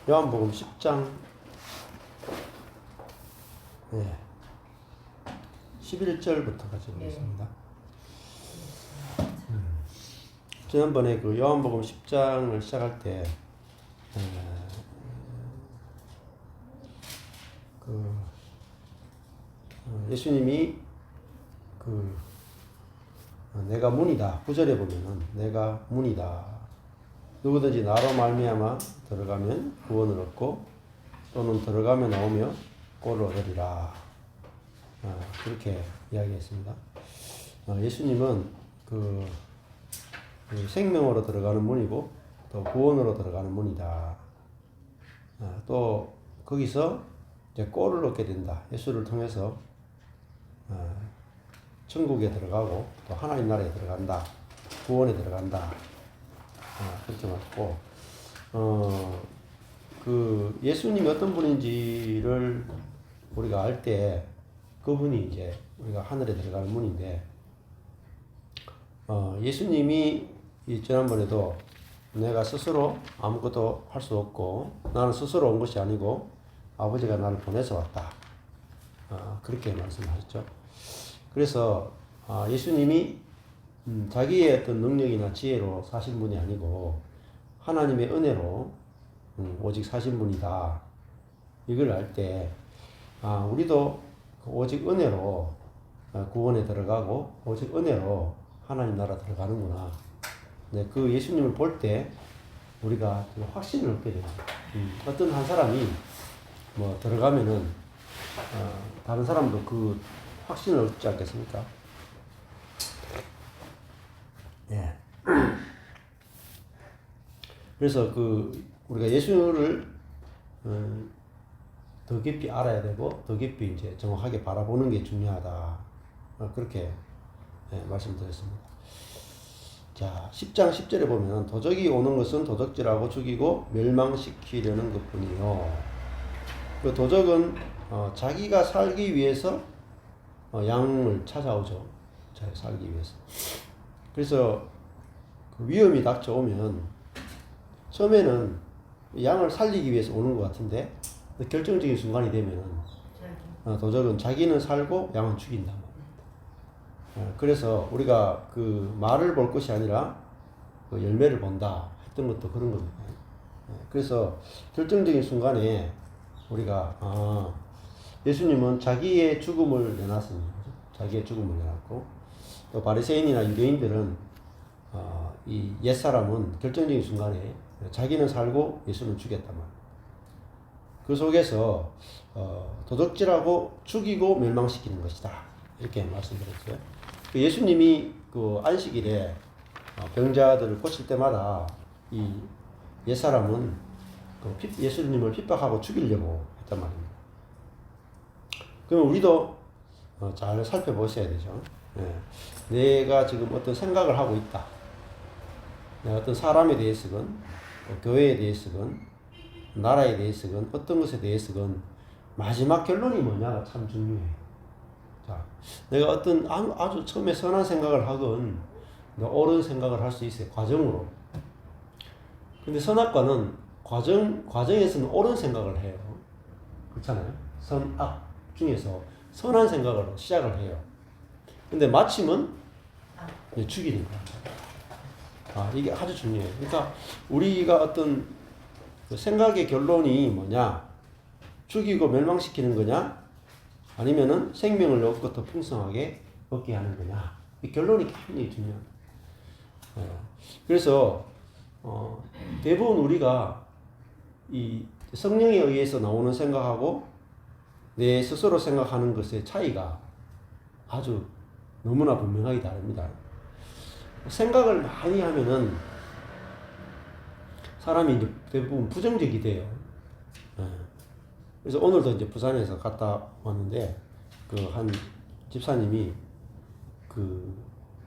요한복음 10장 11절부터 같이 보겠습니다. 지난번에 그 요한복음 10장을 시작할 때 예수님이 내가 문이다. 9절에 보면은 내가 문이다. 누구든지 나로 말미암아 들어가면 구원을 얻고 또는 들어가며 나오며 꼴을 얻으리라. 그렇게 이야기했습니다. 예수님은 그 생명으로 들어가는 문이고 또 구원으로 들어가는 문이다. 또 거기서 이제 꼴을 얻게 된다. 예수를 통해서 천국에 들어가고 또 하나님 나라에 들어간다. 구원에 들어간다. 그렇게 말했고 그 예수님이 어떤 분인지를 우리가 알 때 그분이 이제 우리가 하늘에 들어가는 문인데 예수님이 지난번에도 내가 스스로 아무것도 할 수 없고 나는 스스로 온 것이 아니고 아버지가 나를 보내서 왔다. 그렇게 말씀하셨죠. 그래서 예수님이 자기의 어떤 능력이나 지혜로 사신 분이 아니고 하나님의 은혜로 오직 사신 분이다. 이걸 알 때 우리도 오직 은혜로 구원에 들어가고 오직 은혜로 하나님 나라 들어가는구나. 그 예수님을 볼 때 우리가 확신을 얻게 됩니다. 어떤 한 사람이 뭐 들어가면은 다른 사람도 그 확신을 얻지 않겠습니까? 예. 그래서 우리가 예수를 더 깊이 알아야 되고 더 깊이 이제 정확하게 바라보는 게 중요하다. 그렇게 말씀드렸습니다. 자, 10장 10절에 보면 도적이 오는 것은 도적질하고 죽이고 멸망시키려는 것뿐이요. 그 도적은 자기가 살기 위해서 양을 찾아오죠. 자기가 살기 위해서. 그래서 그 위험이 닥쳐오면 처음에는 양을 살리기 위해서 오는 것 같은데 결정적인 순간이 되면 도적은 자기는 살고 양은 죽인다. 그래서 우리가 그 말을 볼 것이 아니라 그 열매를 본다 했던 것도 그런 겁니다. 그래서 결정적인 순간에 우리가 예수님은 자기의 죽음을 내놨습니다. 자기의 죽음을 내놨고 또 바리새인이나 유대인들은 이 옛사람은 결정적인 순간에 자기는 살고 예수는 죽였단 말이에요. 그 속에서 도둑질하고 죽이고 멸망시키는 것이다. 이렇게 말씀드렸어요. 예수님이 그 안식일에 병자들을 고칠 때마다 이 옛사람은 예수님을 핍박하고 죽이려고 했단 말입니다. 그러면 우리도 잘 살펴보셔야 되죠. 내가 지금 어떤 생각을 하고 있다. 내가 어떤 사람에 대해서건 교회에 대해서건 나라에 대해서건 어떤 것에 대해서건 마지막 결론이 뭐냐가 참 중요해요. 자, 내가 어떤 아주 처음에 선한 생각을 하건 옳은 생각을 할 수 있어요. 과정으로. 근데 선악과는 과정에서는 옳은 생각을 해요. 그렇잖아요. 선악 중에서 선한 생각으로 시작을 해요. 근데 마침은 죽이는 거야. 이게 아주 중요해요. 그러니까 우리가 어떤 생각의 결론이 뭐냐? 죽이고 멸망시키는 거냐? 아니면은 생명을 얻고 더 풍성하게 얻게 하는 거냐? 이 결론이 굉장히 중요합니다. 그래서 대부분 우리가 이 성령에 의해서 나오는 생각하고 내 스스로 생각하는 것의 차이가 아주 너무나 분명하게 다릅니다. 생각을 많이 하면은 사람이 이제 대부분 부정적이 돼요. 그래서 오늘도 이제 부산에서 갔다 왔는데 한 집사님이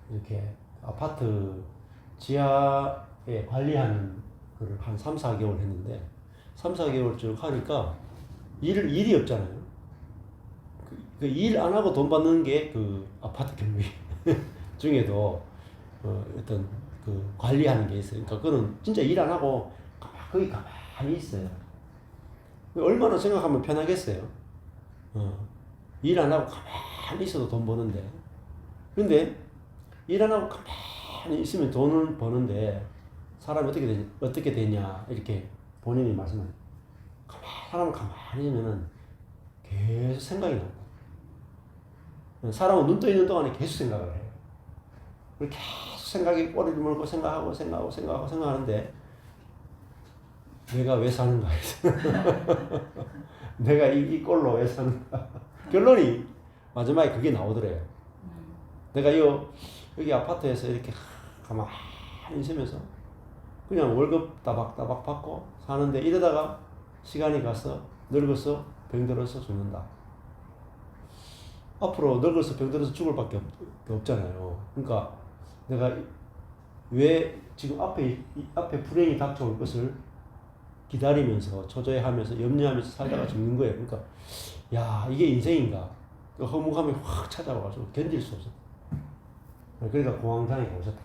이렇게 아파트 지하에 관리하는 걸 한 3, 4개월 했는데 3, 4개월 쭉 하니까 일이 없잖아요. 그 일 안 하고 돈 받는 게 그 아파트 경비 중에도 어떤 그 관리하는 게 있어요. 그러니까 그거는 진짜 일 안 하고 거기 가만히 가만히 있어요. 얼마나 생각하면 편하겠어요. 일 안 하고 가만히 있어도 돈 버는데. 근데 일 안 하고 가만히 있으면 돈을 버는데 사람이 어떻게 되냐 이렇게 본인이 말씀하세요. 사람을 가만히 있으면은 계속 생각이 나고, 사람은 눈 떠 있는 동안에 계속 생각을 해요. 계속 생각이 꼬리를 물고 생각하는데 내가 왜 사는가 내가 이 꼴로 왜 사는가 결론이 마지막에 그게 나오더래요. 내가 여기 아파트에서 이렇게 가만히 있으면서 그냥 월급 따박따박 받고 사는데 이러다가 시간이 가서 늙어서 병들어서 죽는다. 앞으로 늙어서 병들어서 죽을 밖에 없잖아요. 그러니까 내가 왜 지금 앞에 불행이 닥쳐올 것을 기다리면서 초조해하면서 염려하면서 살다가 죽는 거예요. 그러니까 야, 이게 인생인가? 허무감이 확 찾아와가지고 견딜 수 없어. 그러니까 공황장애 오셨다.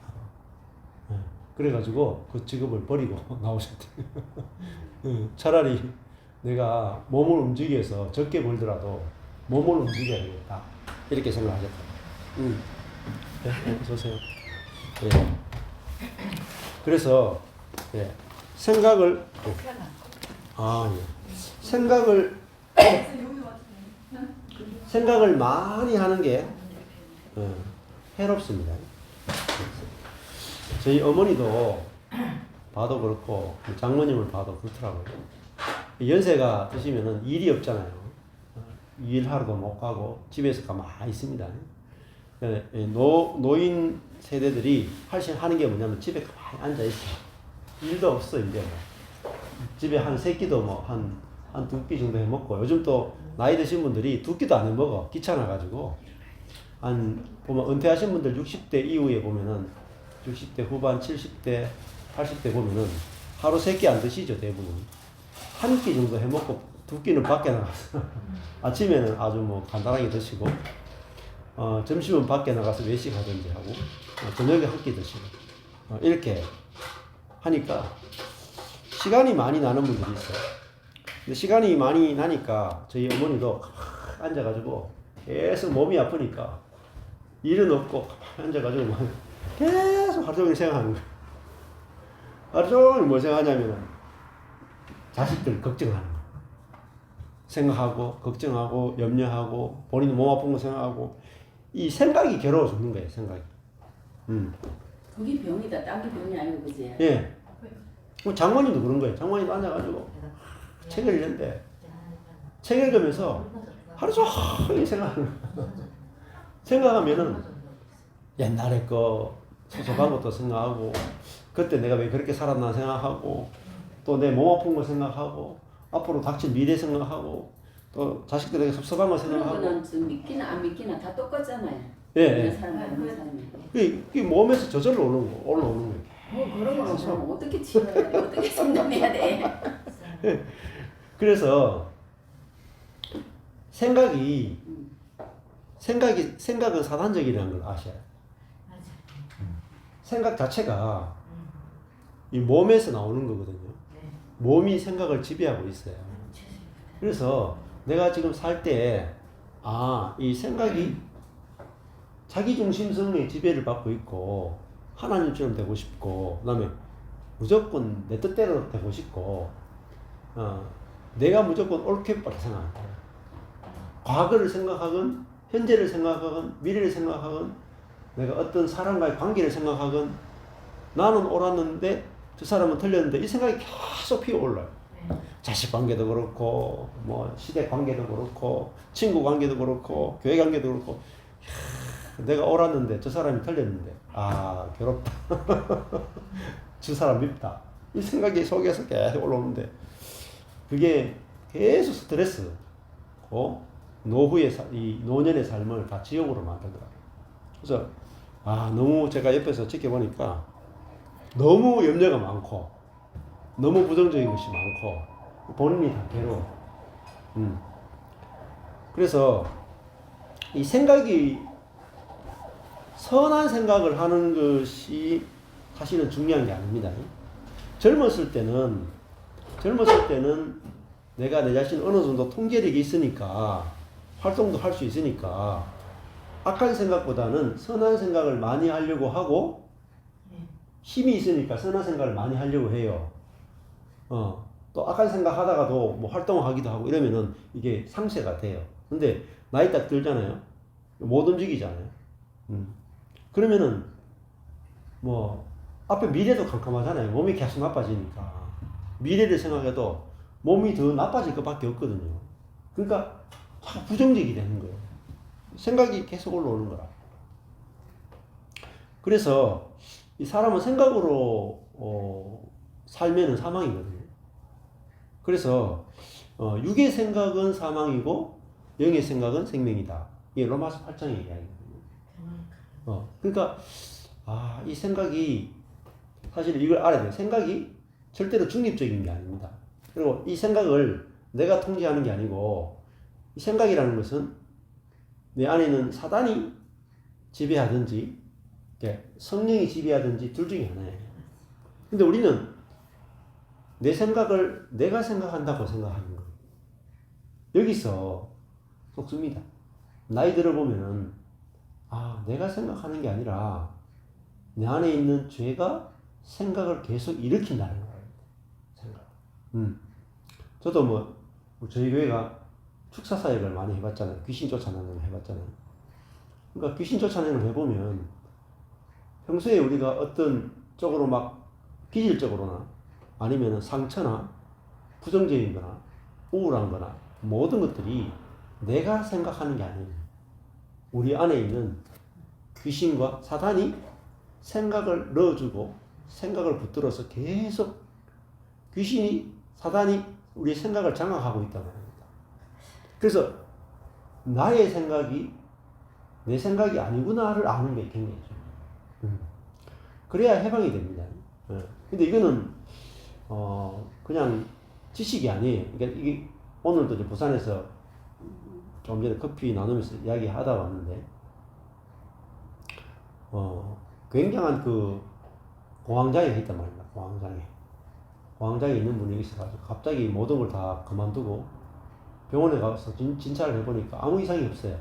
그래가지고 그 직업을 버리고 나오셨대. 차라리 내가 몸을 움직여서 적게 벌더라도 몸을 움직여야 되겠다. 이렇게 생각하셨다. 네, 어서 오세요. 네. 그래서 생각을 생각을 많이 하는 게 해롭습니다. 저희 어머니도 봐도 그렇고 장모님을 봐도 그렇더라고요. 연세가 드시면은 일이 없잖아요. 일하러도 못 가고 집에서 가만히 있습니다. 노인 세대들이 하는 게 뭐냐면 집에 가만히 앉아 있어요. 일도 없어 이제. 집에 한 3끼도 한 2끼 정도 해 먹고, 요즘 또 나이 드신 분들이 2끼도 안 해 먹어. 귀찮아가지고. 보면 은퇴하신 분들 60대 이후에 보면은 60대 후반, 70대, 80대 보면은 하루 3끼 안 드시죠, 대부분. 한 끼 정도 해 먹고 2끼는 밖에 나가서 아침에는 아주 간단하게 드시고, 점심은 밖에 나가서 외식하든지 하고, 저녁에 한 끼 드시고, 이렇게 하니까 시간이 많이 나는 분들이 있어요. 근데 시간이 많이 나니까 저희 어머니도 앉아가지고 계속 몸이 아프니까 일은 없고 앉아가지고 계속 하루 종일 생각하는 거예요. 하루 종일 뭐 생각하냐면 자식들 걱정하는 거예요. 생각하고 걱정하고 염려하고 본인 몸 아픈 거 생각하고, 이 생각이 괴로워 죽는 거예요. 생각이. 그게 병이다. 딴 게 병이 아니고 그지? 예. 장모님도 그런 거예요. 장모님도 앉아가지고 책을 읽는데 책 읽으면서 하루 종일 생각하는 거예요. 생각하면은 옛날에 거 소소한 것도 생각하고, 그때 내가 왜 그렇게 살았나 생각하고, 또 내 몸 아픈 거 생각하고, 앞으로 닥칠 미래 생각하고, 또 자식들에게 섭섭한 거 생각하고. 그런 거는 믿기나 안 믿기나 다 똑같잖아요. 예. 사람이. 그게 몸에서 저절로 올라오는 거예요. 그런 거는 그럼 어떻게 치료해야 돼? 어떻게 상담해야 돼? 그래서 생각은 사단적이라는 걸 아셔야 돼요. 생각 자체가 이 몸에서 나오는 거거든요. 몸이 생각을 지배하고 있어요. 그래서 내가 지금 살 때, 이 생각이 자기중심성의 지배를 받고 있고, 하나님처럼 되고 싶고, 그 다음에 무조건 내 뜻대로 되고 싶고, 내가 무조건 옳게 빨리 생각한다. 과거를 생각하건, 현재를 생각하건, 미래를 생각하건, 내가 어떤 사람과의 관계를 생각하건, 나는 옳았는데 저 사람은 틀렸는데 이 생각이 계속 피어올라요. 자식 관계도 그렇고, 시댁 관계도 그렇고, 친구 관계도 그렇고, 교회 관계도 그렇고, 내가 옳았는데 저 사람이 틀렸는데 괴롭다. 저 사람 밉다. 이 생각이 속에서 계속 올라오는데, 그게 계속 스트레스고 이 노년의 삶을 다 지옥으로 만들더라고요. 그래서 너무 제가 옆에서 지켜보니까 너무 염려가 많고 너무 부정적인 것이 많고 본인이 다 괴로워. 그래서 이 생각이 선한 생각을 하는 것이 사실은 중요한 게 아닙니다. 젊었을 때는 젊었을 때는 내가 내 자신 어느 정도 통제력이 있으니까 활동도 할 수 있으니까 악한 생각보다는 선한 생각을 많이 하려고 하고 힘이 있으니까 선한 생각을 많이 하려고 해요. 또 악한 생각 하다가도 뭐 활동하기도 하고 이러면은 이게 상쇄가 돼요. 근데 나이 딱 들잖아요. 못 움직이잖아요. 그러면은 뭐 앞에 미래도 캄캄하잖아요. 몸이 계속 나빠지니까 미래를 생각해도 몸이 더 나빠질 것밖에 없거든요. 그러니까 자꾸 부정적이 되는 거예요. 생각이 계속 올라오는 거라. 그래서 이 사람은 생각으로 살면은 사망이거든요. 그래서 육의 생각은 사망이고 영의 생각은 생명이다. 이게 로마서 8장의 이야기거든요. 그러니까 이 생각이 사실 이걸 알아야 돼요. 생각이 절대로 중립적인 게 아닙니다. 그리고 이 생각을 내가 통제하는 게 아니고 이 생각이라는 것은 내 안에 있는 사단이 지배하든지 성령이 지배하든지 둘 중에 하나예요. 근데 우리는 내 생각을 내가 생각한다고 생각하는 거예요. 여기서 속습니다. 나이 들어보면은 내가 생각하는 게 아니라 내 안에 있는 죄가 생각을 계속 일으킨다는 거예요. 생각. 저도 뭐 저희 교회가 축사 사역을 많이 해봤잖아요. 귀신 쫓아내는 걸 해봤잖아요. 그러니까 귀신 쫓아내는 걸 해보면 평소에 우리가 어떤 쪽으로 막 기질적으로나 아니면 상처나 부정적인 거나 우울한 거나 모든 것들이 내가 생각하는 게 아니에요. 우리 안에 있는 귀신과 사단이 생각을 넣어주고 생각을 붙들어서 계속 귀신이 사단이 우리 생각을 장악하고 있단 말입니다. 그래서 나의 생각이 내 생각이 아니구나를 아는 게 굉장히 중요해요. 그래야 해방이 됩니다. 근데 이거는 그냥 지식이 아니에요. 그러니까 이게 오늘도 이제 부산에서 좀 전에 커피 나누면서 이야기하다 왔는데 굉장한 그 공황장애가 있단 말입니다. 공황장애 있는 분이 있어가지고 갑자기 모든 걸 다 그만두고 병원에 가서 진찰을 해보니까 아무 이상이 없어요.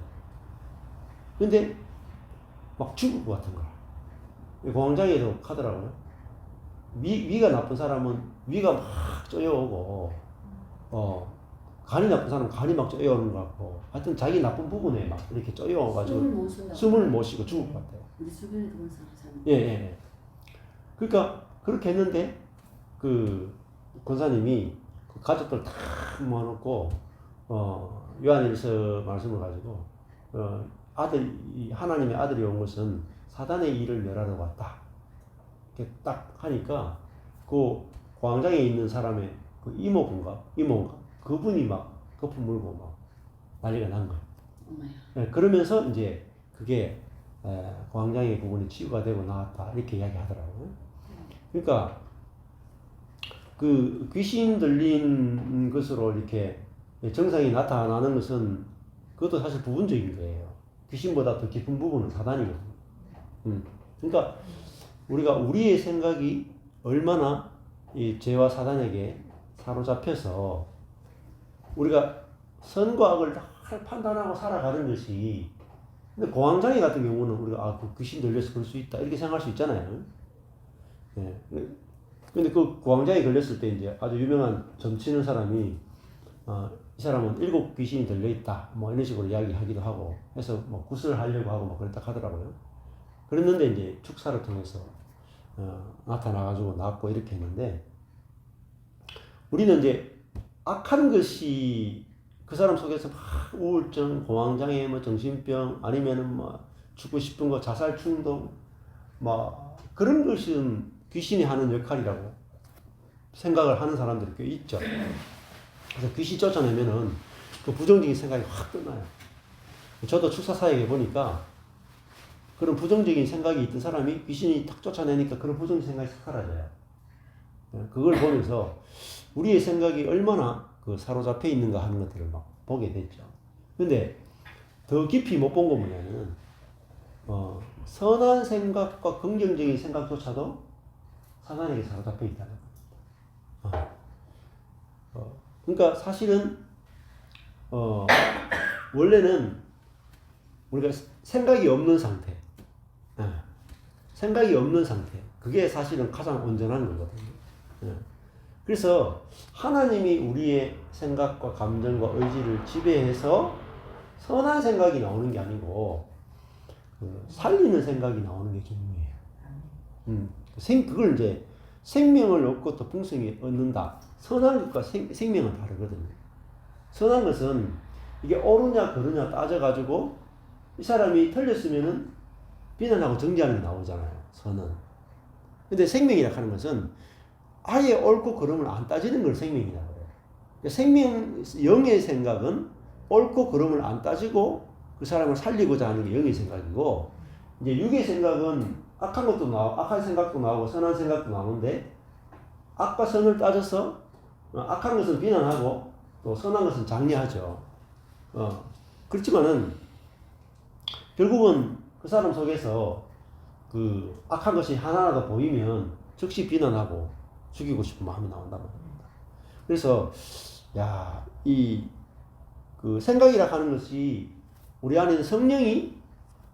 근데 막 죽을 것 같은 거야. 공황장애도 하더라고요. 위가 나쁜 사람은 위가 막 쪼여오고, 간이 나쁜 사람은 간이 막 쪼여오는 것 같고, 하여튼 자기 나쁜 부분에 막 이렇게 쪼여와가지고 숨을 못 쉬고 죽을 것 같아요. 우리 주변에 그런 사람. 예. 그러니까 그렇게 했는데 그 권사님이 그 가족들 다 모아놓고 요한일서 말씀을 가지고 하나님의 아들이 온 것은 사단의 일을 멸하러 왔다. 이렇게 딱 하니까 그 광장에 있는 사람의 그 이모인가 그분이 막 거품 물고 막 난리가 난 거예요. 네, 그러면서 이제 그게 광장의 부분이 치유가 되고 나왔다 이렇게 이야기하더라고요. 그러니까 그 귀신 들린 것으로 이렇게 증상이 나타나는 것은 그것도 사실 부분적인 거예요. 귀신보다 더 깊은 부분은 사단이거든요. 그러니까 우리가 우리의 생각이 얼마나 이 죄와 사단에게 사로잡혀서 우리가 선과 악을 잘 판단하고 살아가는 것이, 근데 공황장애 같은 경우는 우리가 그 귀신 들려서 그럴 수 있다 이렇게 생각할 수 있잖아요. 네. 근데 그 공황장애 걸렸을 때 이제 아주 유명한 점치는 사람이 이 사람은 7 귀신이 들려있다 뭐 이런 식으로 이야기하기도 하고 해서 뭐 구슬을 하려고 하고 뭐 그랬다 하더라고요. 그랬는데 이제 축사를 통해서 나타나가지고 낫고 이렇게 했는데, 우리는 이제 악한 것이 그 사람 속에서 막 우울증, 공황장애, 뭐 정신병 아니면은 뭐 죽고 싶은 거, 자살 충동, 뭐 그런 것은 귀신이 하는 역할이라고 생각을 하는 사람들이 꽤 있죠. 그래서 귀신 쫓아내면은 그 부정적인 생각이 확 끝나요. 저도 축사 사역에 보니까 그런 부정적인 생각이 있던 사람이 귀신이 탁 쫓아내니까 그런 부정적인 생각이 싹 사라져요. 그걸 보면서 우리의 생각이 얼마나 그 사로잡혀 있는가 하는 것들을 막 보게 됐죠. 근데 더 깊이 못 본 거 뭐냐면, 선한 생각과 긍정적인 생각조차도 사단에게 사로잡혀 있다는 겁니다. 그러니까 사실은 원래는 우리가 생각이 없는 상태, 예. 생각이 없는 상태, 그게 사실은 가장 온전한 거거든요. 예. 그래서 하나님이 우리의 생각과 감정과 의지를 지배해서 선한 생각이 나오는 게 아니고 살리는 생각이 나오는 게 중요해요. 그걸 이제 생명을 얻고 또 풍성히 얻는다. 선한 것과 생명은 다르거든요. 선한 것은 이게 옳으냐 그르냐 따져가지고 이 사람이 틀렸으면은 비난하고 정죄하는 게 나오잖아요. 선은. 근데 생명이라 하는 것은 아예 옳고 그름을 안 따지는 걸 생명이라고 해요. 그러니까 영의 생각은 옳고 그름을 안 따지고 그 사람을 살리고자 하는 게 영의 생각이고, 이제 육의 생각은 악한 것도 나오고, 악한 생각도 나오고, 선한 생각도 나오는데, 악과 선을 따져서, 악한 것은 비난하고, 또 선한 것은 장려하죠. 그렇지만은, 결국은 그 사람 속에서 그 악한 것이 하나라도 보이면 즉시 비난하고 죽이고 싶은 마음이 나온단 말입니다. 그래서, 그 생각이라 하는 것이 우리 안에 있는 성령이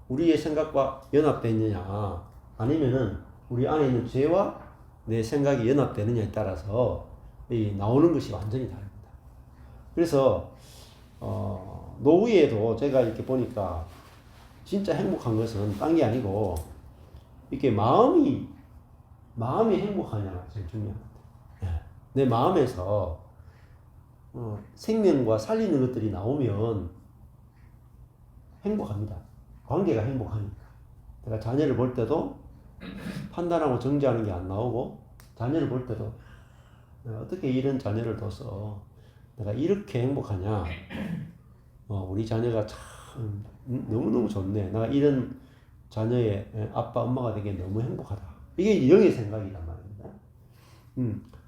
우리의 생각과 연합되어 있느냐, 아니면은 우리 안에 있는 죄와 내 생각이 연합되느냐에 따라서 나오는 것이 완전히 다릅니다. 그래서 노후에도 제가 이렇게 보니까 진짜 행복한 것은 딴 게 아니고 이렇게 마음이 행복하냐가 제일 중요한 것 같아요. 내 마음에서 생명과 살리는 것들이 나오면 행복합니다. 관계가 행복하니까. 내가 자녀를 볼 때도 판단하고 정죄하는 게 안 나오고, 자녀를 볼 때도 내가 어떻게 이런 자녀를 둬서 내가 이렇게 행복하냐. 우리 자녀가 참 너무너무 좋네. 내가 이런 자녀의 아빠, 엄마가 되게 너무 행복하다. 이게 영의 생각이란 말입니다.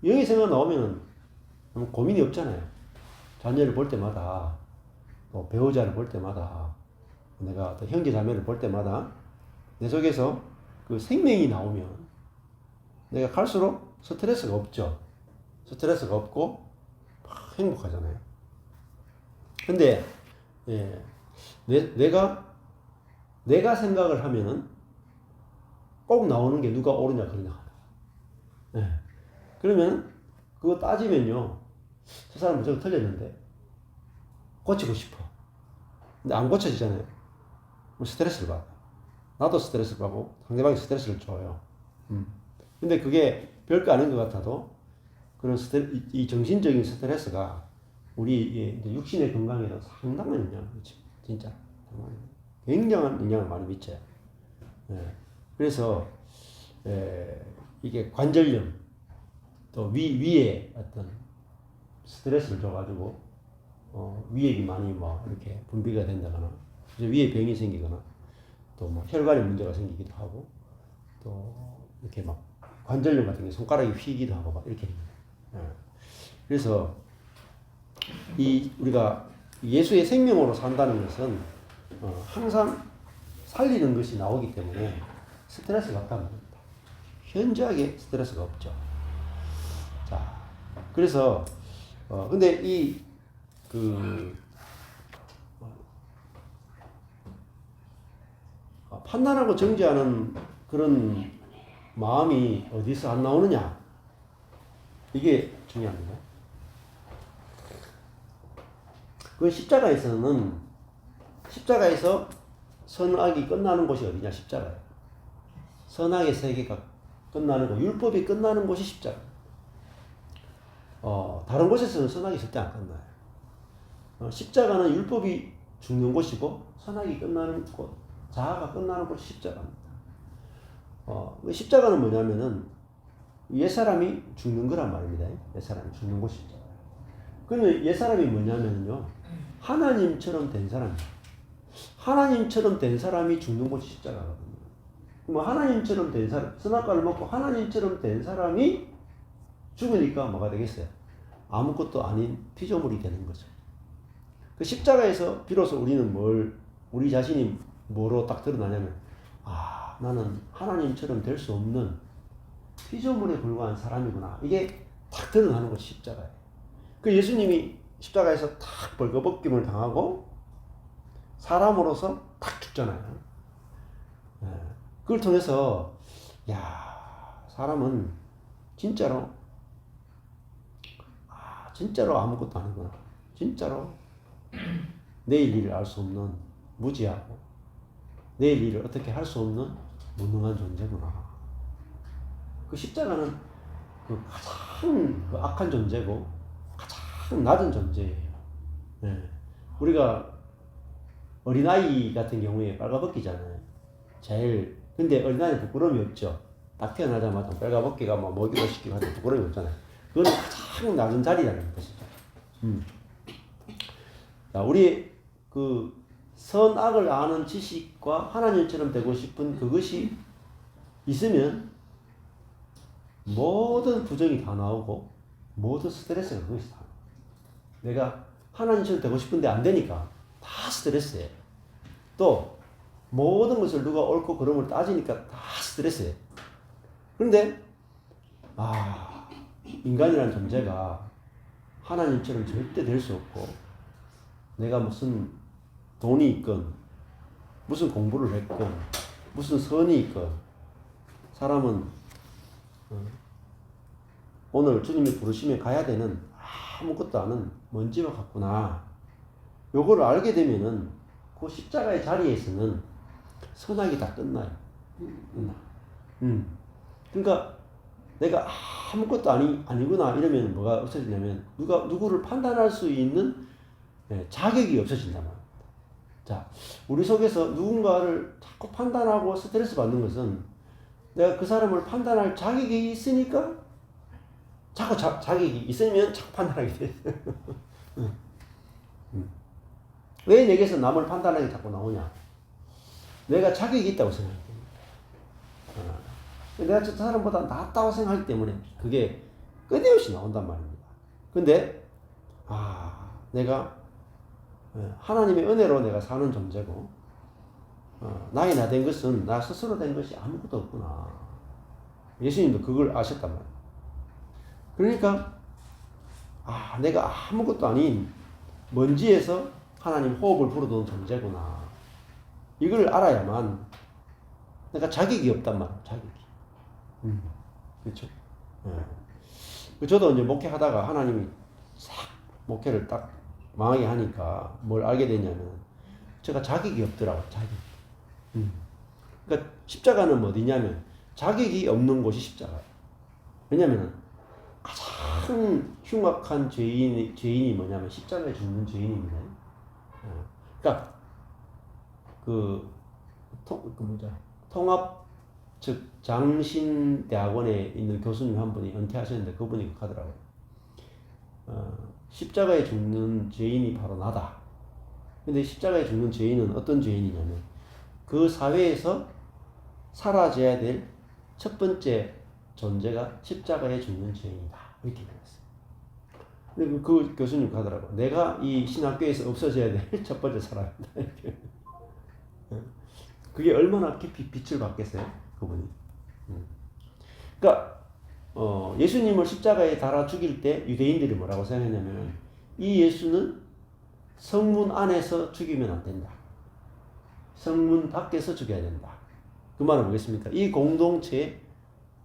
영의 생각 나오면 고민이 없잖아요. 자녀를 볼 때마다, 또 배우자를 볼 때마다, 내가 또 형제 자매를 볼 때마다 내 속에서 그 생명이 나오면 내가 갈수록 스트레스가 없죠. 스트레스가 없고 막 행복하잖아요. 근데 내가 생각을 하면은 꼭 나오는 게 누가 옳으냐 그러냐. 그러면 그거 따지면요, 저 사람은 저거 틀렸는데 고치고 싶어. 근데 안 고쳐지잖아요. 스트레스를 받아. 나도 스트레스를 받고 상대방이 스트레스를 줘요. 근데 그게 별거 아닌 것 같아도 그런 이 정신적인 스트레스가 우리 이제 육신의 건강에도 상당한 영향을 미칩니다. 진짜 굉장한 영향을 많이 미쳐요. 그래서 이게 관절염, 또 위에 어떤 스트레스를 줘가지고 위액이 많이 이렇게 분비가 된다거나, 위에 병이 생기거나, 또 혈관에 문제가 생기기도 하고, 또 이렇게 관절염 같은 게 손가락이 휘기도 하고 이렇게 됩니다. 그래서 우리가 예수의 생명으로 산다는 것은 항상 살리는 것이 나오기 때문에 스트레스가 없다는 겁니다. 현저하게 스트레스가 없죠. 자, 그래서 근데 판단하고 정죄하는 그런 마음이 어디서 안 나오느냐, 이게 중요합니다. 그 십자가에서 선악이 끝나는 곳이 어디냐? 십자가예요. 선악의 세계가 끝나는 곳, 율법이 끝나는 곳이 십자가. 다른 곳에서는 선악이 절대 안 끝나요. 십자가는 율법이 죽는 곳이고 선악이 끝나는 곳, 자아가 끝나는 곳이 십자가입니다. 십자가는 뭐냐면은 옛사람이 죽는 거란 말입니다. 옛사람이 죽는 곳이 십자가. 그러면 옛사람이 뭐냐면요, 하나님처럼 된 사람이에요. 하나님처럼 된 사람이 죽는 곳이 십자가거든요. 그럼 하나님처럼 된 사람, 선악과를 먹고 하나님처럼 된 사람이 죽으니까 뭐가 되겠어요? 아무것도 아닌 피조물이 되는 거죠. 그 십자가에서 비로소 우리 자신이 뭐로 딱 드러나냐면, 나는 하나님처럼 될 수 없는 피조물에 불과한 사람이구나. 이게 딱 드러나는 것이 십자가예요. 그 예수님이 십자가에서 탁 벌거벗김을 당하고 사람으로서 탁 죽잖아요. 예. 그걸 통해서 사람은 진짜로 진짜로 아무것도 아니구나. 진짜로 내일 일을 알 수 없는 무지하고 내일 일을 어떻게 할 수 없는 무능한 존재구나. 그 십자가는 그 가장 그 악한 존재고 가장 낮은 존재예요. 네. 우리가 어린아이 같은 경우에 빨가벗기잖아요. 제일 근데 어린아이는 부끄러움이 없죠. 딱 태어나자마자 빨가벗기가 막 먹이도 시키고 하는 부끄러움이 없잖아요. 그건 가장 낮은 자리라는 것이죠. 자, 우리 그 선악을 아는 지식과 하나님처럼 되고 싶은 그것이 있으면 모든 부정이 다 나오고 모든 스트레스가 그것이 다 나와요. 내가 하나님처럼 되고 싶은데 안 되니까 다 스트레스예요. 또 모든 것을 누가 옳고 그름을 따지니까 다 스트레스예요. 그런데 인간이라는 존재가 하나님처럼 절대 될 수 없고 내가 무슨 돈이 있건 무슨 공부를 했건 무슨 선이 있건 사람은 오늘 주님이 부르시면 가야 되는 아무것도 아는 먼지와 같구나. 요거를 알게 되면은 그 십자가의 자리에서는 선악이 다 끝나요. 그러니까 내가 아무것도 아니구나 이러면 뭐가 없어지냐면 누구를 판단할 수 있는 자격이 없어진단 말이에요. 자, 우리 속에서 누군가를 자꾸 판단하고 스트레스 받는 것은 내가 그 사람을 판단할 자격이 있으니까 자꾸 자격이 있으면 자꾸 판단하게 돼. 왜 내게서 남을 판단하기 자꾸 나오냐? 내가 자격이 있다고 생각해. 내가 저 사람보다 낫다고 생각하기 때문에 그게 끊임없이 나온단 말입니다. 근데 내가 하나님의 은혜로 내가 사는 존재고 나이 나 된 것은 나 스스로 된 것이 아무것도 없구나. 예수님도 그걸 아셨단 말이에요. 그러니까 내가 아무것도 아닌 먼지에서 하나님 호흡을 불어넣은 존재구나. 이걸 알아야만 내가 자격이 없단 말이에요. 자격이. 그렇죠. 저도 이제 목회하다가 하나님이 싹 목회를 딱 망하게 하니까 뭘 알게 됐냐면 제가 자격이 없더라고. 자격. 그러니까 십자가는 어디냐면 자격이 없는 곳이 십자가예요. 왜냐면 가장 흉악한 죄인이 뭐냐면 십자가에 죽는 죄인입니다. 그러니까 통합 즉 장신대학원에 있는 교수님 한 분이 은퇴하셨는데 그분이 하더라고요. 십자가에 죽는 죄인이 바로 나다. 근데 십자가에 죽는 죄인은 어떤 죄인이냐면 그 사회에서 사라져야 될 첫 번째 존재가 십자가에 죽는 죄인이다. 이렇게 말했어요. 근데 그 교수님 하더라고요. 내가 이 신학교에서 없어져야 될 첫 번째 사람이다. 이렇게. 그게 얼마나 깊이 빛을 받겠어요? 그분이. 그러니까 예수님을 십자가에 달아 죽일 때 유대인들이 뭐라고 생각했냐면 이 예수는 성문 안에서 죽이면 안 된다. 성문 밖에서 죽여야 된다. 그 말은 뭐겠습니까? 이 공동체에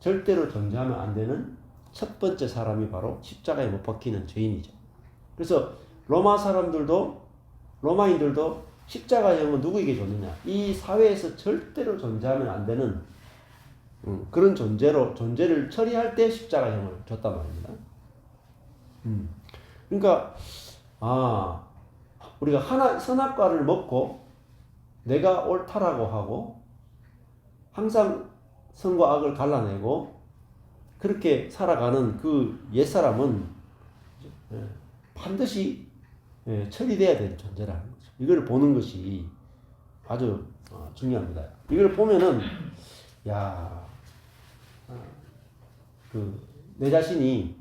절대로 존재하면 안 되는 첫 번째 사람이 바로 십자가에 못 박히는 죄인이죠. 그래서 로마인들도 십자가형은 누구에게 줬느냐? 이 사회에서 절대로 존재하면 안 되는 그런 존재를 처리할 때 십자가형을 줬단 말입니다. 그러니까 우리가 선악과를 먹고 내가 옳다라고 하고 항상 선과 악을 갈라내고 그렇게 살아가는 그 옛사람은 반드시 처리돼야 되는 존재라는 거죠. 이걸 보는 것이 아주 중요합니다. 이걸 보면은 내 자신이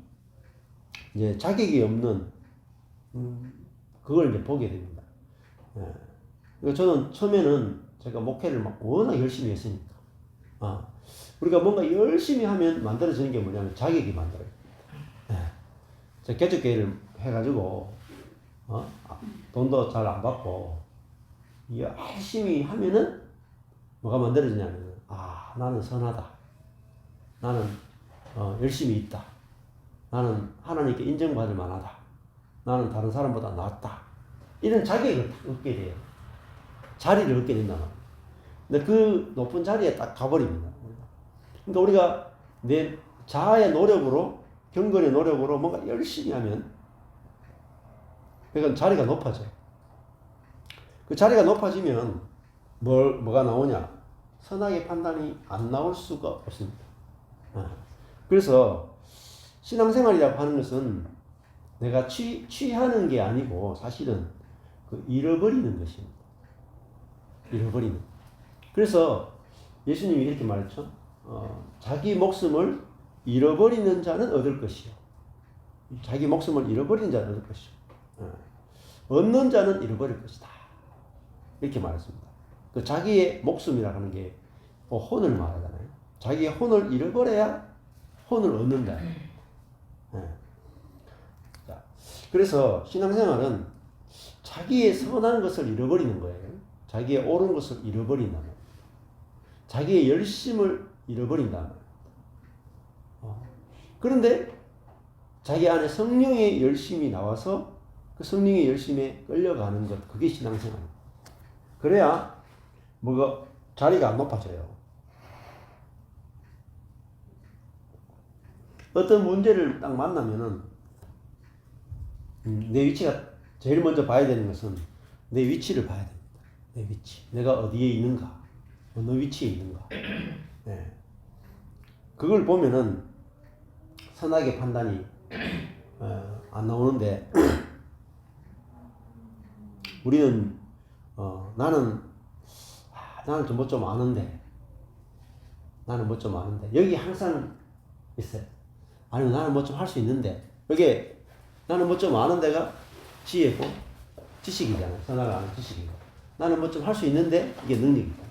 이제 자격이 없는 그걸 이제 보게 됩니다. 저는 처음에는 제가 목회를 막 워낙 열심히 했으니까 우리가 뭔가 열심히 하면 만들어지는 게 뭐냐면 자격이 만들어요. 제가 개척교회를 해가지고 돈도 잘 안 받고 이 열심히 하면은 뭐가 만들어지냐면 나는 선하다. 나는 열심히 있다. 나는 하나님께 인정받을 만하다. 나는 다른 사람보다 낫다. 이런 자격을 얻게 돼요. 자리를 얻게 된다. 근데 그 높은 자리에 딱 가버립니다. 그러니까 우리가 내 자아의 노력으로, 경건의 노력으로 뭔가 열심히 하면 그러니까 자리가 높아져요. 그 자리가 높아지면 뭐가 나오냐? 선악의 판단이 안 나올 수가 없습니다. 그래서 신앙생활이라고 하는 것은 내가 취하는 게 아니고 사실은 그 잃어버리는 것입니다. 잃어버리는. 그래서 예수님이 이렇게 말했죠. 자기 목숨을 잃어버리는 자는 얻을 것이요. 자기 목숨을 잃어버리는 자는 얻을 것이요. 얻는 자는 잃어버릴 것이다. 이렇게 말했습니다. 그 자기의 목숨이라 하는 게 혼을 말하잖아요. 자기의 혼을 잃어버려야 혼을 얻는다. 자, 그래서 신앙생활은 자기의 선한 것을 잃어버리는 거예요. 자기의 옳은 것을 잃어버린단 말이에요. 자기의 열심을 잃어버린단 말이에요. 그런데 자기 안에 성령의 열심이 나와서 그 성령의 열심에 끌려가는 것, 그게 신앙생활입니다. 그래야 뭐가 자리가 안 높아져요. 어떤 문제를 딱 만나면은 내 위치가 제일 먼저 봐야 되는 것은 내 위치를 봐야 됩니다. 내 위치. 내가 어디에 있는가? 어느 위치에 있는가? 네. 그걸 보면은 선악의 판단이 안 나오는데 우리는 나는 좀 뭐 좀 아는데 나는 뭐 좀 아는데 여기 항상 있어요. 아니면 나는 뭐 좀 할 수 있는데 여기 나는 뭐 좀 아는 데가 지혜고 지식이잖아요. 선악을 아는 지식이고 나는 뭐 좀 할 수 있는데 이게 능력이다.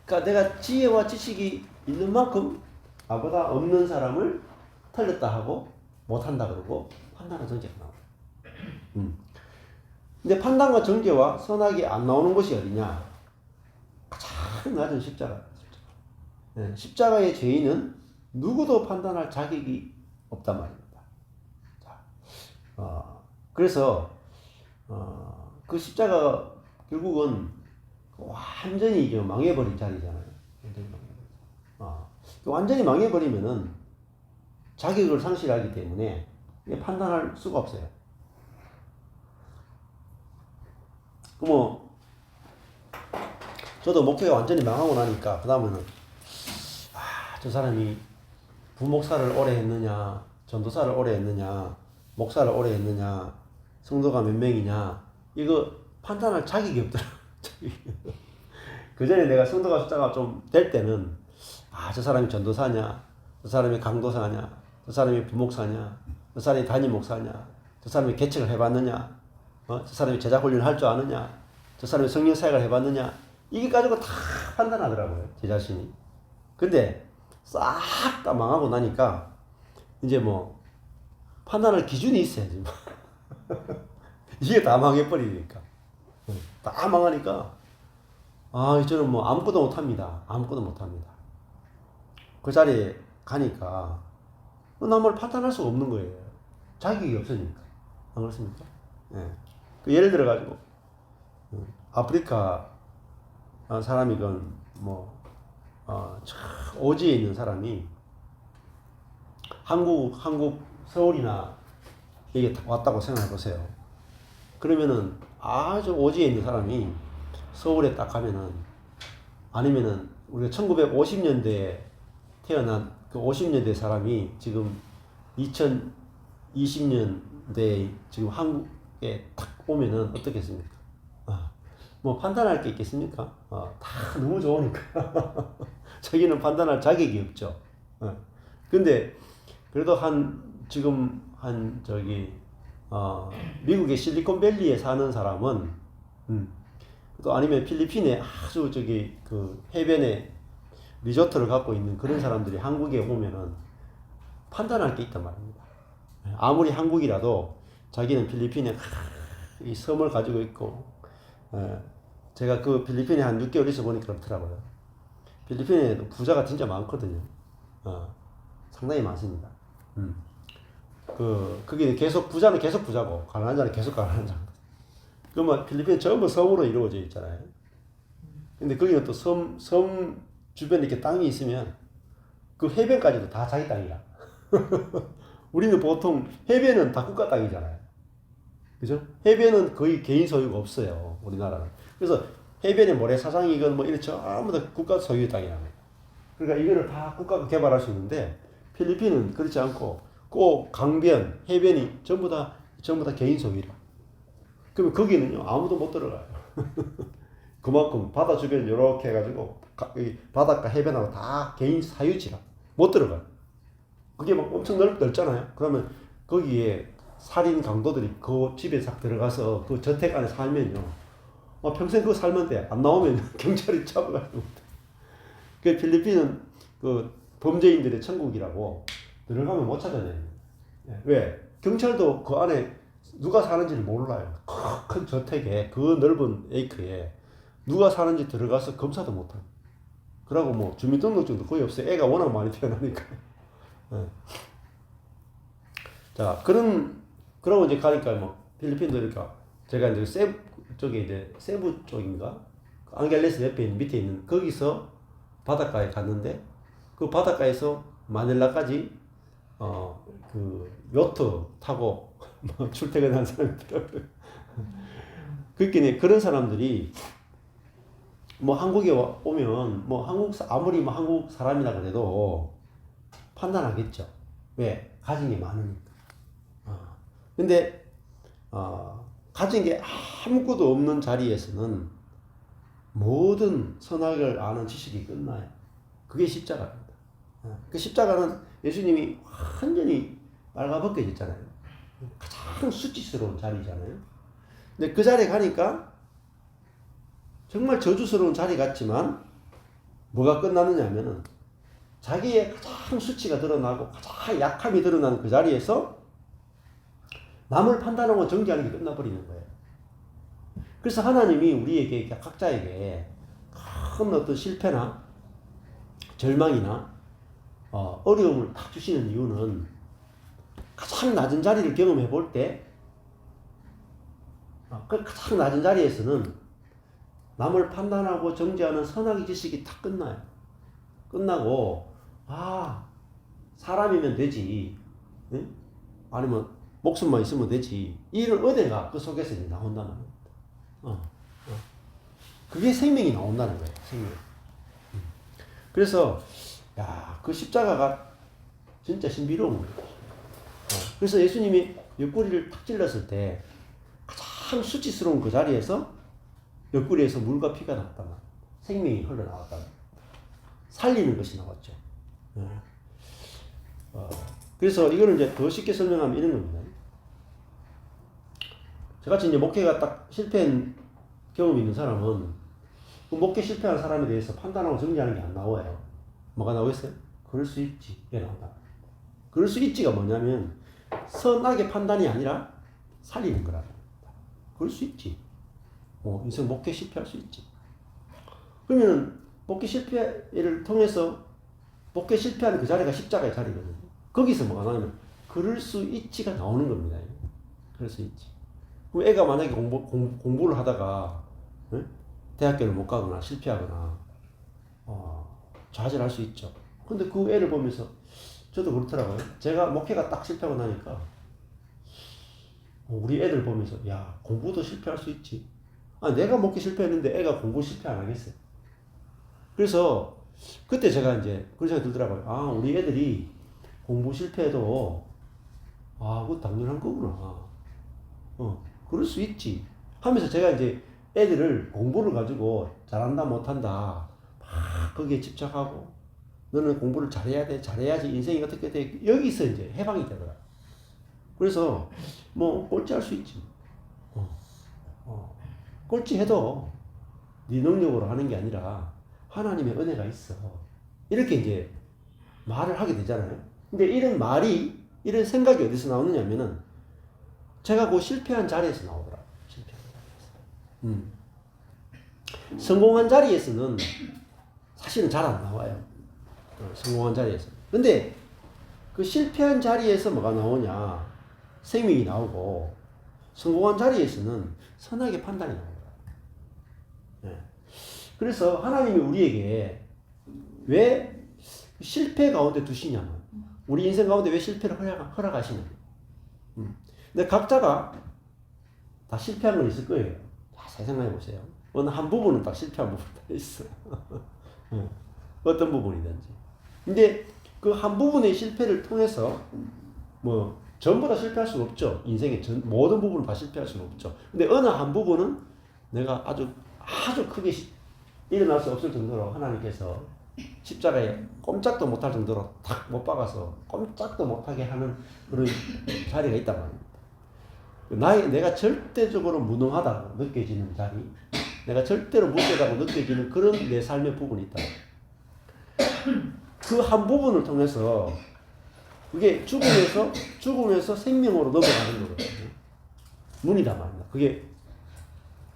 그러니까 내가 지혜와 지식이 있는 만큼 나보다 없는 사람을 틀렸다 하고 못한다 그러고 판단과 정죄가 나와요. 근데 판단과 정죄와 선악이 안 나오는 곳이 어디냐? 가장 낮은 십자가. 네, 십자가의 죄인은 누구도 판단할 자격이 없단 말입니다. 자, 그래서 그 십자가가 결국은 완전히 이제 망해버린 자리잖아요. 완전히 망해버리면은 자격을 상실하기 때문에 판단할 수가 없어요. 저도 목회가 완전히 망하고 나니까 그 다음에는 저 사람이 부목사를 오래 했느냐, 전도사를 오래 했느냐, 목사를 오래 했느냐, 성도가 몇 명이냐, 이거 판단할 자격이 없더라고요. 그 전에 내가 성도가 숫자가 좀 될 때는 저 사람이 전도사냐, 저 사람이 강도사냐, 저 사람이 부목사냐, 저 사람이 담임 목사냐, 저 사람이 개척을 해봤느냐, 저 사람이 제자 훈련을 할 줄 아느냐, 저 사람이 성령 사역을 해봤느냐, 이게 가지고 다 판단하더라고요, 제 자신이. 근데 싹 다 망하고 나니까 이제 뭐 판단할 기준이 있어야지. 이게 다 망해버리니까. 다 망하니까 저는 뭐 아무것도 못합니다. 아무것도 못합니다. 그 자리에 가니까 남을 판단할 수가 없는 거예요. 자격이 없으니까. 안 그렇습니까? 예. 예를 들어가지고 아프리카 사람이건 오지에 있는 사람이 한국 서울이나 여기 왔다고 생각해 보세요. 그러면은 아주 오지에 있는 사람이 서울에 딱 가면은 아니면은 우리가 1950년대에 태어난 그 50년대 사람이 지금 2020년대에 지금 한국에 딱 오면은 어떻겠습니까? 뭐 판단할 게 있겠습니까? 다 너무 좋으니까. 자기는 판단할 자격이 없죠. 근데 그래도 미국의 실리콘밸리에 사는 사람은, 또 아니면 필리핀에 아주 그 해변에 리조트를 갖고 있는 그런 사람들이 한국에 오면은 판단할 게 있단 말입니다. 아무리 한국이라도 자기는 필리핀에 이 섬을 가지고 있고, 제가 그 필리핀에 한 6개월 있어 보니까 그렇더라고요. 필리핀에 부자가 진짜 많거든요. 상당히 많습니다. 그게 계속, 부자는 계속 부자고, 가난한 자는 계속 가난한 자. 그러면 필리핀 전부 섬으로 이루어져 있잖아요. 근데 거기는 또 섬 주변에 이렇게 땅이 있으면 그 해변까지도 다 자기 땅이야. 우리는 보통 해변은 다 국가 땅이잖아요. 그죠? 해변은 거의 개인 소유가 없어요. 우리나라는. 그래서 해변에 모래사장이건 뭐 이렇죠. 아무도 국가 소유의 땅이라는 거예요. 그러니까 이거를 다 국가가 개발할 수 있는데 필리핀은 그렇지 않고 꼭 강변, 해변이 전부 다 개인 소유라. 그러면 거기는요 아무도 못 들어가요. 그만큼 바다 주변 이렇게 해가지고 바닷가 해변하고 다 개인 사유지라 못 들어가요. 그게 막 엄청 넓잖아요. 그러면 거기에 살인 강도들이 그 집에 싹 들어가서 그 저택 안에 살면요, 평생 그거 살면 돼. 안 나오면 경찰이 잡아가지고. 그 필리핀은 그 범죄인들의 천국이라고 들어가면 못 찾아내요. 왜? 경찰도 그 안에 누가 사는지를 몰라요. 큰 저택에 그 넓은 에이크에 누가 사는지 들어가서 검사도 못하고. 그러고 뭐 주민등록증도 거의 없어요. 애가 워낙 많이 태어나니까. 자, 그러고 이제 가니까 뭐 필리핀도 이렇게 제가 이제 세부 쪽에 이제 세부 쪽인가? 앙겔레스 옆에 있는 밑에 있는 거기서 바닷가에 갔는데 그 바닷가에서 마닐라까지 그 요트 타고 뭐 출퇴근한 사람이더라고요. 그렇게 그런 사람들이 뭐 한국에 오면 뭐 아무리 뭐 한국 사람이라 그래도 판단하겠죠. 왜? 가진 게 많으니까. 근데 가진 게 아무것도 없는 자리에서는 모든 선악을 아는 지식이 끝나요. 그게 십자가입니다. 그 십자가는 예수님이 완전히 빨가벗겨졌잖아요. 가장 수치스러운 자리잖아요. 근데 그 자리에 가니까 정말 저주스러운 자리 같지만 뭐가 끝나느냐 하면은 자기의 가장 수치가 드러나고 가장 약함이 드러나는 그 자리에서 남을 판단하고 정죄하는 게 끝나버리는 거예요. 그래서 하나님이 우리에게 각자에게 큰 어떤 실패나 절망이나 어려움을 딱 주시는 이유는 가장 낮은 자리를 경험해 볼 때 그 가장 낮은 자리에서는 남을 판단하고 정죄하는 선악의 지식이 딱 끝나요. 끝나고 사람이면 되지, 응? 아니면 목숨만 있으면 되지, 이런 의대가 그 속에서 이제 나온다는 겁니다. 그게 생명이 나온다는 거예요. 생명. 그래서 그 십자가가 진짜 신비로운 거예요. 그래서 예수님이 옆구리를 탁 찔렀을 때 가장 수치스러운 그 자리에서 옆구리에서 물과 피가 나왔단 말이에요. 생명이 흘러나왔단 말이에요. 살리는 것이 나왔죠. 그래서 이거를 이제 더 쉽게 설명하면 이런 겁니다. 저같이 이제 목회가 딱 실패한 경험이 있는 사람은 그 목회 실패한 사람에 대해서 판단하고 정리하는 게 안 나와요. 뭐가 나오겠어요? 그럴 수 있지. 이게 나온다. 그럴 수 있지가 뭐냐면 선악의 판단이 아니라 살리는 거라는 겁니다. 그럴 수 있지. 인생 목회 실패할 수 있지. 그러면 목회 실패를 통해서 목회 실패하는 그 자리가 십자가의 자리거든요. 거기서 뭐가 나오냐면 그럴 수 있지가 나오는 겁니다. 그럴 수 있지. 그럼 애가 만약에 공부를 하다가 대학교를 못 가거나 실패하거나 좌절할 수 있죠. 근데 그 애를 보면서 저도 그렇더라고요. 제가 목회가 딱 실패하고 나니까 우리 애들 보면서 야, 공부도 실패할 수 있지. 내가 목회 실패했는데 애가 공부 실패 안 하겠어요. 그래서 그때 제가 이제 그런 생각이 들더라고요. 우리 애들이 공부 실패해도 그거 당연한 거구나. 그럴 수 있지 하면서 제가 이제 애들을 공부를 가지고 잘한다 못한다 막 거기에 집착하고 너는 공부를 잘해야 돼, 잘해야지 인생이 어떻게 돼, 여기서 이제 해방이 되더라. 그래서 뭐 꼴찌할 수 있지. 꼴찌해도 네 능력으로 하는 게 아니라 하나님의 은혜가 있어. 이렇게 이제 말을 하게 되잖아요. 근데 이런 말이, 이런 생각이 어디서 나오느냐면은 제가 그 실패한 자리에서 나오더라고요. 실패한 자리에서. 성공한 자리에서는 사실은 잘 안 나와요. 성공한 자리에서. 근데 그 실패한 자리에서 뭐가 나오냐? 생명이 나오고, 성공한 자리에서는 선하게 판단이 나옵니다. 네. 그래서 하나님이 우리에게 왜 실패 가운데 두시냐면, 우리 인생 가운데 왜 실패를 허락하시느냐. 근데 각자가 다 실패한 건 있을 거예요. 잘 생각해 보세요. 어느 한 부분은 딱 실패한 부분이 다 있어요. 어떤 부분이든지. 근데 그 한 부분의 실패를 통해서 뭐 전부 다 실패할 수는 없죠. 인생의 모든 부분을 다 실패할 수는 없죠. 근데 어느 한 부분은 내가 아주 크게 일어날 수 없을 정도로 하나님께서 십자가에 꼼짝도 못할 정도로 탁 못 박아서 꼼짝도 못하게 하는 그런 자리가 있단 말입니다. 내가 절대적으로 무능하다고 느껴지는 자리, 내가 절대로 무죄다고 느껴지는 그런 내 삶의 부분이 있다. 그 한 부분을 통해서 그게 죽음에서 생명으로 넘어가는 거거든요. 문이다 말입니다. 그게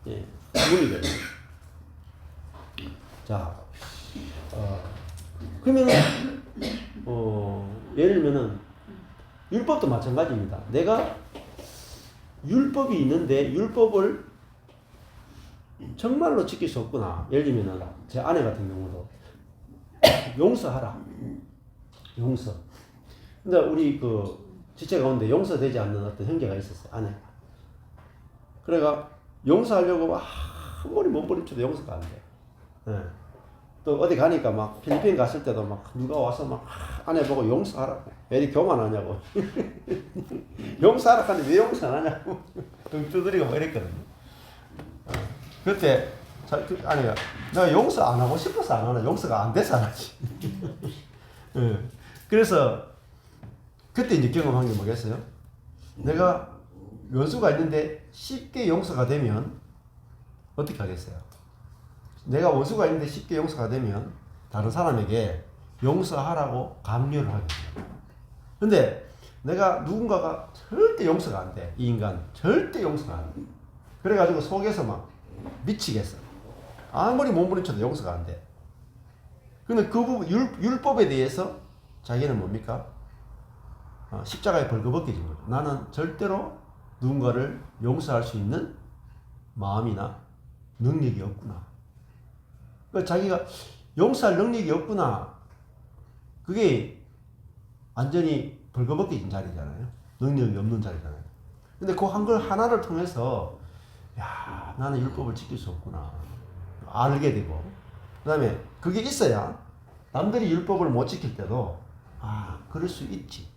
문이거든요. 자, 그러면 예를 들면은 율법도 마찬가지입니다. 내가 율법이 있는데 율법을 정말로 지킬 수 없구나. 예를 들면은 제 아내 같은 경우도 용서하라. 용서. 근데 우리 그 지체 가운데 용서되지 않는 어떤 형제가 있었어요. 아내. 그래가 용서하려고 아무리 몸부림쳐도 용서가 안 돼. 네. 또 어디 가니까 막 필리핀 갔을 때도 막 누가 와서 막 아내 보고 용서하라. 왜 이렇게 교만하냐고. 용서하라 하는데 왜 용서 안 하냐고. 등 두드리고 뭐 이랬거든요. 그때 아내가 내가 용서 안 하고 싶어서 안 하나. 용서가 안 돼서 안 하지. 네. 그래서 그때 이제 경험한 게 뭐겠어요? 내가 원수가 있는데 쉽게 용서가 되면 어떻게 하겠어요? 내가 원수가 있는데 쉽게 용서가 되면 다른 사람에게 용서하라고 강요를 하겠어요. 근데 내가 누군가가 절대 용서가 안 돼. 이 인간 절대 용서가 안 돼. 그래가지고 속에서 막 미치겠어. 아무리 몸부림쳐도 용서가 안 돼. 근데 그 부분 율법에 대해서 자기는 뭡니까? 십자가에 벌거벗겨진 거죠. 나는 절대로 누군가를 용서할 수 있는 마음이나 능력이 없구나. 그러니까 자기가 용서할 능력이 없구나. 그게 완전히 벌거벗겨진 자리잖아요. 능력이 없는 자리잖아요. 근데 그 한 걸 하나를 통해서 야, 나는 율법을 지킬 수 없구나. 알게 되고. 그 다음에 그게 있어야 남들이 율법을 못 지킬 때도 그럴 수 있지.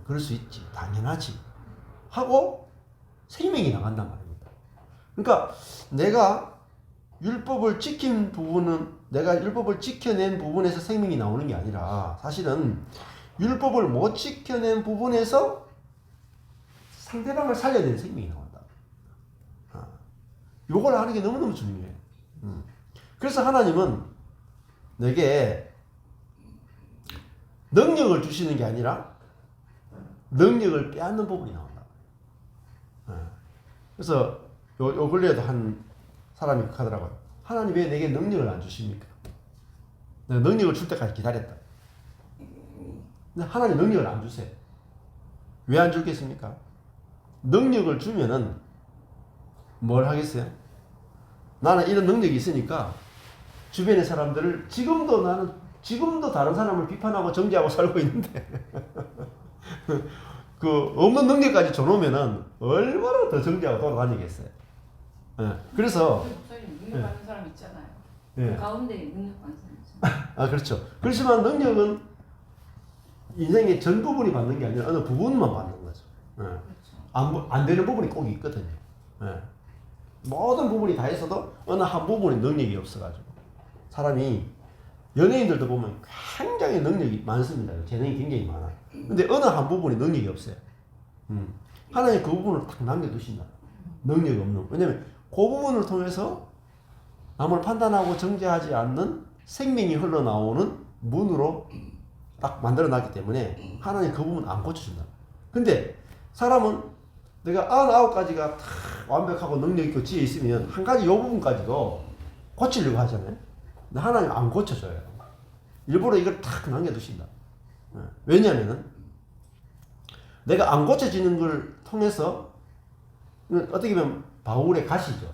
그럴 수 있지. 당연하지. 하고 생명이 나간단 말입니다. 그러니까 내가 율법을 지킨 부분은 내가 율법을 지켜낸 부분에서 생명이 나오는 게 아니라 사실은 율법을 못 지켜낸 부분에서 상대방을 살려야 되는 생명이 나온다. 요걸 하는 게 너무너무 중요해요. 그래서 하나님은 내게 능력을 주시는 게 아니라 능력을 빼앗는 부분이 나온다. 그래서 요 근래에도 한 사람이 하더라고요. 하나님 왜 내게 능력을 안 주십니까? 내가 능력을 줄 때까지 기다렸다. 근데 하나님 능력을 안 주세요. 왜 안 주겠습니까? 능력을 주면은 뭘 하겠어요? 나는 이런 능력이 있으니까 주변의 사람들을 지금도 다른 사람을 비판하고 정죄하고 살고 있는데 그 없는 능력까지 줘놓으면은 얼마나 더 정죄하고 돌아다니겠어요. 그래서 능력 받는 사람 있잖아요. 그 가운데 능력 받는 사람 있잖아요. 그렇죠. 그렇지만 능력은 인생의 전 부분이 받는 게 아니라 어느 부분만 받는 거죠. 그렇죠. 안 되는 부분이 꼭 있거든요. 모든 부분이 다 있어도 어느 한 부분에 능력이 없어가지고 사람이 연예인들도 보면 굉장히 능력이 많습니다. 재능이 굉장히 많아요. 근데 어느 한 부분에 능력이 없어요. 하나님 그 부분을 딱 남겨두신다. 능력이 없는. 왜냐면 그 부분을 통해서 남을 판단하고 정죄하지 않는 생명이 흘러나오는 문으로 딱 만들어놨기 때문에 하나님 그 부분 안 고쳐준다. 근데 사람은 내가 99가지가 다 완벽하고 능력 있고 지혜 있으면 한 가지 요 부분까지도 고치려고 하잖아요. 근데 하나님 안 고쳐줘요. 일부러 이걸 탁 남겨두신다. 왜냐면은 내가 안 고쳐지는 걸 통해서 어떻게 보면 바울의 가시죠.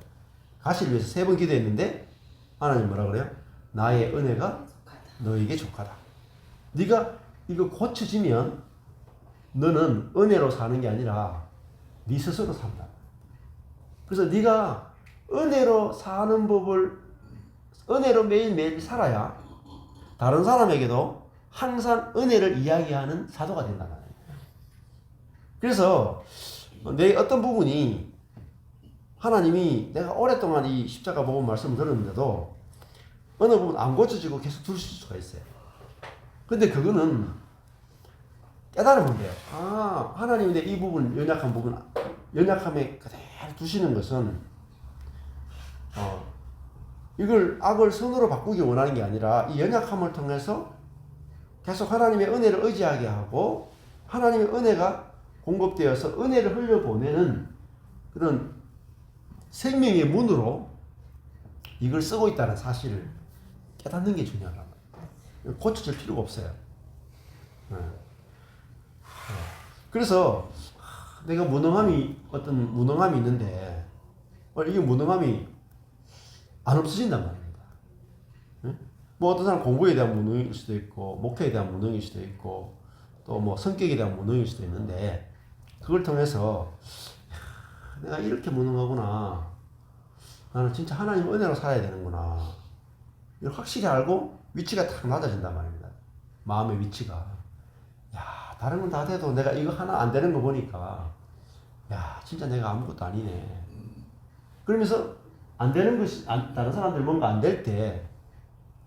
가시를 위해서 3번 기도했는데 하나님 뭐라 그래요? 나의 은혜가 너에게 족하다. 네가 이거 고쳐지면 너는 은혜로 사는 게 아니라 네 스스로 산다. 그래서 네가 은혜로 사는 법을 은혜로 매일매일 살아야 다른 사람에게도 항상 은혜를 이야기하는 사도가 된다는 거예요. 그래서 내 어떤 부분이 하나님이 내가 오랫동안 이 십자가 복음 말씀을 들었는데도 어느 부분 안 고쳐지고 계속 둘 수가 있어요. 근데 그거는 깨달으면 돼요. 아, 하나님이 내 이 부분, 연약한 부분, 연약함에 그대로 두시는 것은, 이걸 악을 선으로 바꾸기 원하는 게 아니라 이 연약함을 통해서 계속 하나님의 은혜를 의지하게 하고 하나님의 은혜가 공급되어서 은혜를 흘려보내는 그런 생명의 문으로 이걸 쓰고 있다는 사실을 깨닫는 게 중요하단 말이에요. 고쳐질 필요가 없어요. 그래서 내가 어떤 무능함이 있는데 이게 무능함이 안 없어진단 말입니다. 뭐 어떤 사람 공부에 대한 무능일 수도 있고 목표에 대한 무능일 수도 있고 또 뭐 성격에 대한 무능일 수도 있는데 그걸 통해서 내가 이렇게 무능하구나. 나는 진짜 하나님 은혜로 살아야 되는구나. 이걸 확실히 알고 위치가 탁 낮아진단 말입니다. 마음의 위치가. 야, 다른 건 다 돼도 내가 이거 하나 안 되는 거 보니까 야, 진짜 내가 아무것도 아니네. 그러면서 안 되는 것이, 다른 사람들 뭔가 안 될 때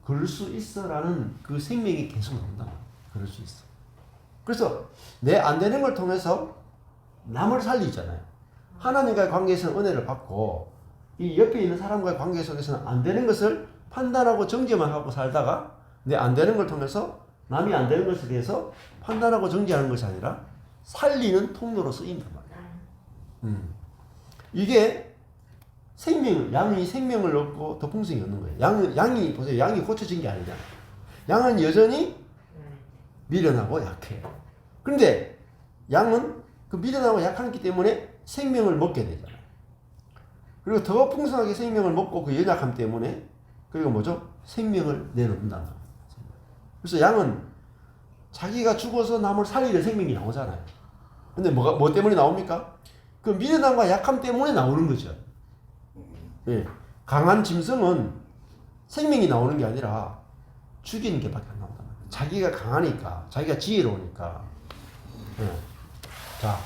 그럴 수 있어 라는 그 생명이 계속 나온다. 그럴 수 있어. 그래서 내 안 되는 걸 통해서 남을 살리잖아요. 하나님과의 관계에서는 은혜를 받고 이 옆에 있는 사람과의 관계 속에서는 안 되는 것을 판단하고 정죄만 하고 살다가 내 안 되는 걸 통해서 남이 안 되는 것에 대해서 판단하고 정죄하는 것이 아니라 살리는 통로로 쓰인단 말이에요. 이게 양이 생명을 얻고 더 풍성히 얻는 거예요. 양이 보세요. 양이 고쳐진 게 아니잖아요. 양은 여전히 미련하고 약해요. 그런데 양은 그 미련하고 약하기 때문에 생명을 먹게 되잖아요. 그리고 더 풍성하게 생명을 먹고 그 연약함 때문에 그리고 뭐죠? 생명을 내놓는다. 그래서 양은 자기가 죽어서 남을 살리는 생명이 나오잖아요. 근데 뭐 때문에 나옵니까? 그 미련함과 약함 때문에 나오는 거죠. 예. 강한 짐승은 생명이 나오는 게 아니라 죽이는 게 밖에 안 나온단 말이에요. 자기가 강하니까, 자기가 지혜로우니까. 예. 자,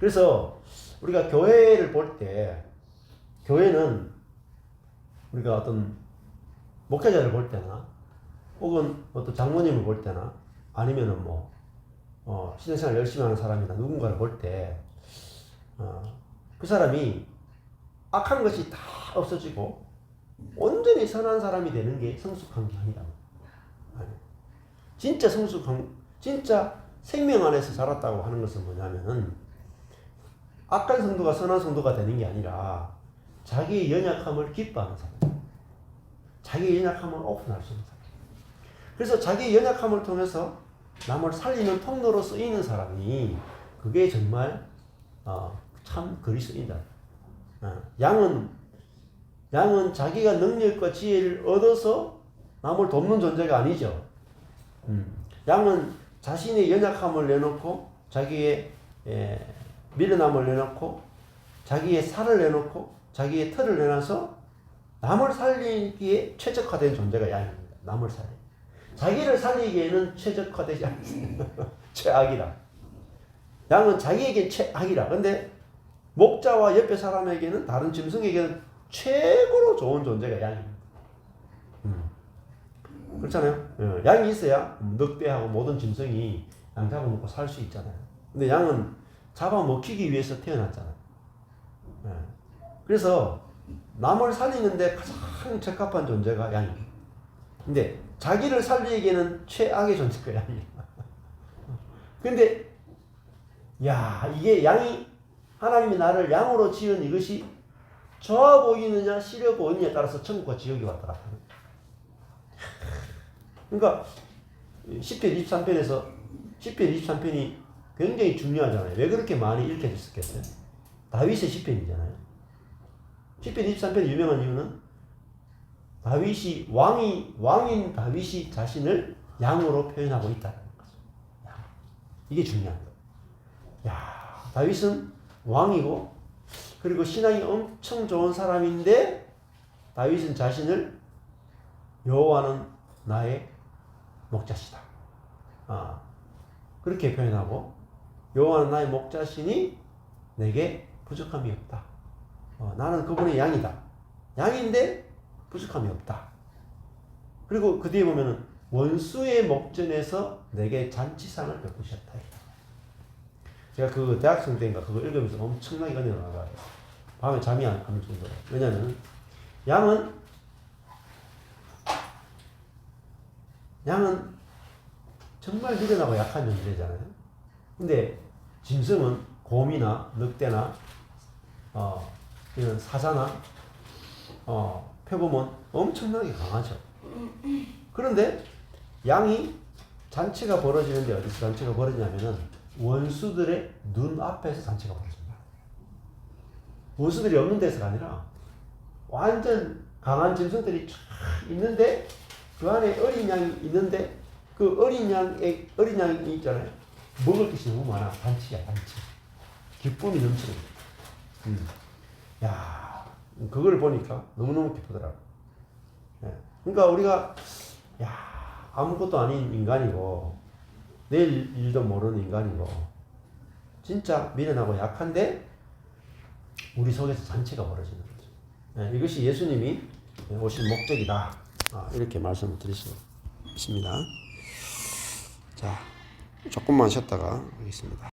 그래서 우리가 교회를 볼 때, 교회는 우리가 어떤 목회자를 볼 때나, 혹은 어떤 장모님을 볼 때나, 아니면은 신앙생활 열심히 하는 사람이나 누군가를 볼 때, 그 사람이 악한 것이 다 없어지고 온전히 선한 사람이 되는 게 성숙한 게 아니다. 진짜 진짜 생명 안에서 자랐다고 하는 것은 뭐냐면은 악한 성도가 선한 성도가 되는 게 아니라 자기의 연약함을 기뻐하는 사람, 자기의 연약함을 오픈할 수 있는 사람. 그래서 자기의 연약함을 통해서 남을 살리는 통로로 쓰이는 사람이 그게 정말 참 그리스도인이다. 양은 자기가 능력과 지혜를 얻어서 남을 돕는 존재가 아니죠. 양은 자신의 연약함을 내놓고 자기의 미련함을 내놓고 자기의 살을 내놓고 자기의 털을 내놔서 남을 살리기에 최적화된 존재가 양입니다. 남을 살리. 자기를 살리기에는 최적화되지 않습니다. 최악이라. 양은 자기에게 최악이라. 근데 목자와 옆에 사람에게는 다른 짐승에게는 최고로 좋은 존재가 양입니다. 그렇잖아요. 양이 있어야 늑대하고 모든 짐승이 양 잡아먹고 살 수 있잖아요. 근데 양은 잡아먹히기 위해서 태어났잖아요. 그래서 남을 살리는데 가장 적합한 존재가 양입니다. 근데 자기를 살리기에는 최악의 존재가 양이에요. 근데 이게 양이 하나님이 나를 양으로 지은 이것이 좋아 보이느냐 싫어 보이느냐에 따라서 천국과 지옥이 왔다 갔다 하는 거예요. 그러니까 10편 23편이 굉장히 중요하잖아요. 왜 그렇게 많이 읽혀졌겠어요? 다윗의 10편이잖아요. 10편 23편이 유명한 이유는 다윗이 왕인 다윗이 자신을 양으로 표현하고 있다는 거죠. 이게 중요한 거예요. 야, 다윗은 왕이고 그리고 신앙이 엄청 좋은 사람인데 다윗은 자신을 여호와는 나의 목자시다. 그렇게 표현하고 여호와는 나의 목자시니 내게 부족함이 없다. 나는 그분의 양이다. 양인데 부족함이 없다. 그리고 그 뒤에 보면은 원수의 목전에서 내게 잔치상을 베푸셨다. 제가 그 대학생 때인가 그거 읽으면서 엄청나게 은혜가 나가요. 밤에 잠이 안 오는 정도로. 왜냐면 양은 정말 미련하고 약한 존재잖아요. 근데 짐승은 곰이나 늑대나 이런 사자나 표범은 엄청나게 강하죠. 그런데 양이 잔치가 벌어지는데 어디서 잔치가 벌어지냐면은 원수들의 눈앞에서 잔치가 벌어집니다. 원수들이 없는 데서가 아니라 완전 강한 짐승들이 쫙 있는데 그 안에 어린 양이 있는데 그 어린 양이 있잖아요. 먹을 것이 너무 많아. 잔치야, 잔치. 기쁨이 넘치는 거예요. 야, 그걸 보니까 너무너무 기쁘더라고. 그러니까 우리가 아무것도 아닌 인간이고 내일 일도 모르는 인간이고 진짜 미련하고 약한데 우리 속에서 잔치가 벌어지는 거죠. 이것이 예수님이 오신 목적이다. 이렇게 말씀을 드릴 수 있습니다. 자, 조금만 쉬었다가 하겠습니다.